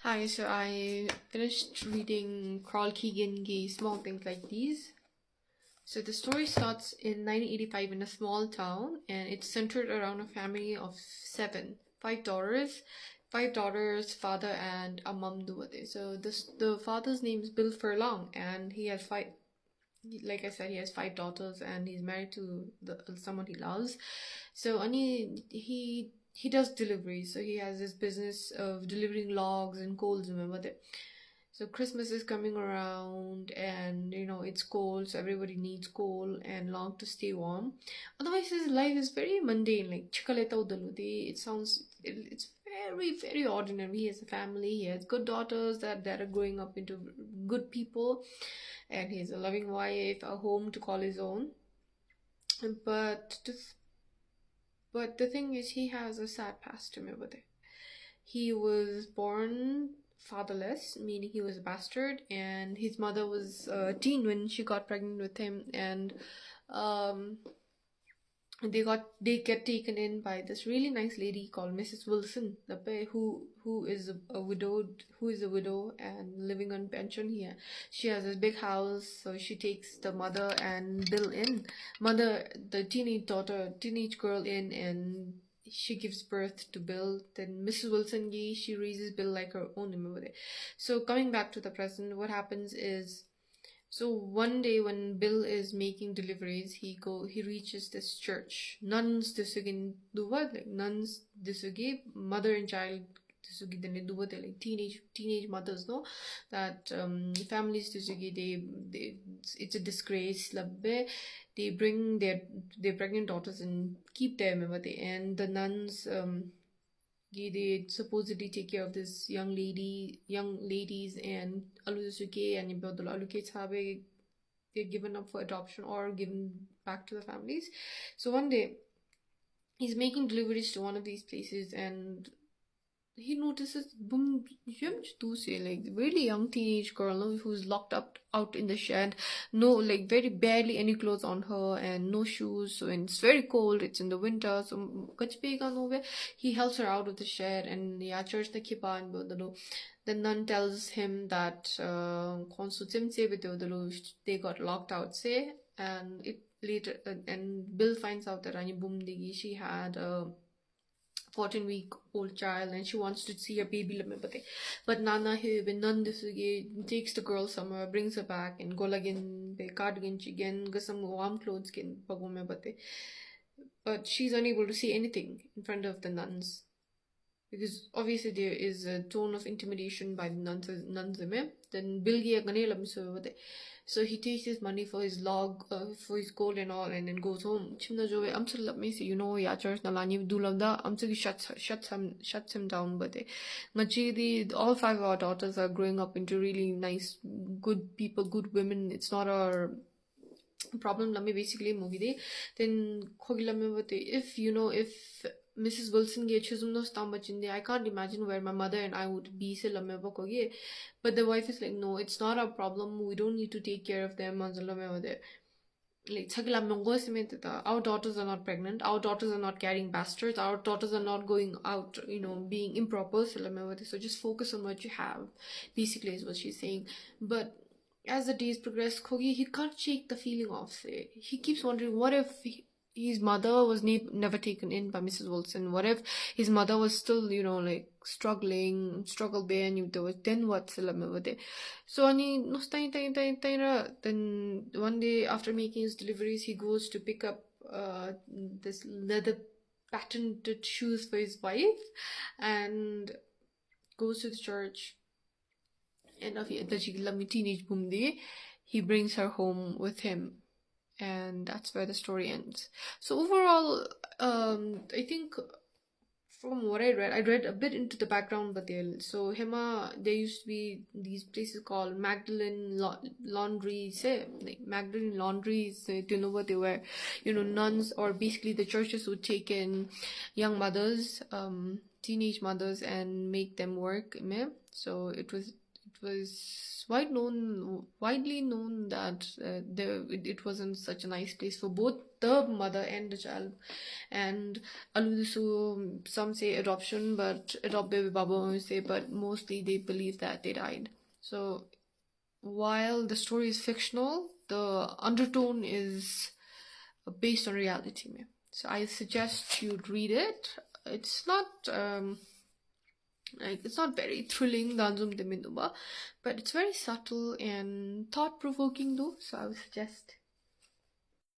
Hi, so I finished reading Carl Keegan's Small Things Like These. So the story starts in 1985 in a small town, and it's centered around a family of seven, five daughters, father, and a mum. So the father's name is Bill Furlong, and he has five. Like I said, he has five daughters, and he's married to someone he loves. So he does deliveries. So he has this business of delivering logs and coals. Remember that. So Christmas is coming around, and it's cold, so everybody needs coal and log to stay warm. Otherwise, his life is very mundane. Like chikaleta udalude. It's very very ordinary. He has a family. He has good daughters that are growing up into good people, and he has a loving wife, a home to call his own. But the thing is, he has a sad past to me with it. He was born fatherless, meaning he was a bastard, and his mother was a teen when she got pregnant with him, and um, they get taken in by this really nice lady called Mrs. Wilson, who is a widow and living on pension here. She has this big house, so she takes the mother and Bill in, the teenage girl in, and she gives birth to Bill. Then Mrs. Wilson, she raises Bill like her own. Remember. So coming back to the present, what happens is, so one day when Bill is making deliveries, he reaches this church. Nuns disugin duwa, like nuns disugi, mother and child disugi then duwa, they like teenage mothers, no, that families disugi, they it's a disgrace labbe. They bring their pregnant daughters and keep them, remember they, and the nuns they supposedly take care of this young ladies, and alusuke and aluke sabe, they're given up for adoption or given back to the families. So one day he's making deliveries to one of these places, and he notices boom, like really young teenage girl, no, who's locked up out in the shed, no, like very barely any clothes on her and no shoes. So and it's very cold, it's in the winter, so he helps her out of the shed, and yeah, church the kipa, and the nun tells him that they got locked out, say, and it later and Bill finds out that Rani Bumdigi, she had a 14-week-old child, and she wants to see her baby. But Nana when Nan takes the girl somewhere, brings her back, and go again, cardigan again, get some warm clothes, but she's unable to see anything in front of the nuns, because obviously there is a tone of intimidation by the nuns. Then Bill, so he takes his money for his log, for his gold and all, and then goes home. Chimna jo am sure let me see, yeah, church nalani do love that. I'm he shuts him down. But all five of our daughters are growing up into really nice, good people, good women. It's not our problem. Let me basically movie. Then if Mrs. Wilson gave Chizumno Stambachinde, I can't imagine where my mother and I would be. But the wife is like, no, it's not our problem. We don't need to take care of them. Like, our daughters are not pregnant. Our daughters are not carrying bastards. Our daughters are not going out, being improper. So just focus on what you have, basically, is what she's saying. But as the days progress, Kogi, he can't shake the feeling of it. He keeps wondering, what if his mother was never taken in by Mrs. Wilson? What if his mother was still, like struggle there, and then what? So then one day after making his deliveries, he goes to pick up this leather patented shoes for his wife, and goes to the church. And the teenage Bumdi, he brings her home with him, and that's where the story ends. So overall, I think from what I read a bit into the background, but so there used to be these places called Magdalene Laundry, say like Magdalene Laundries. Do you know what they were? Nuns, or basically the churches would take in young mothers, teenage mothers, and make them work. So it was widely known that it wasn't such a nice place for both the mother and the child. And aludisu, some say adoption, but adopt baby baba say, but mostly they believe that they died. So while the story is fictional, the undertone is based on reality में. So I suggest you read it. It's not like it's not very thrilling, but it's very subtle and thought-provoking though. So I would suggest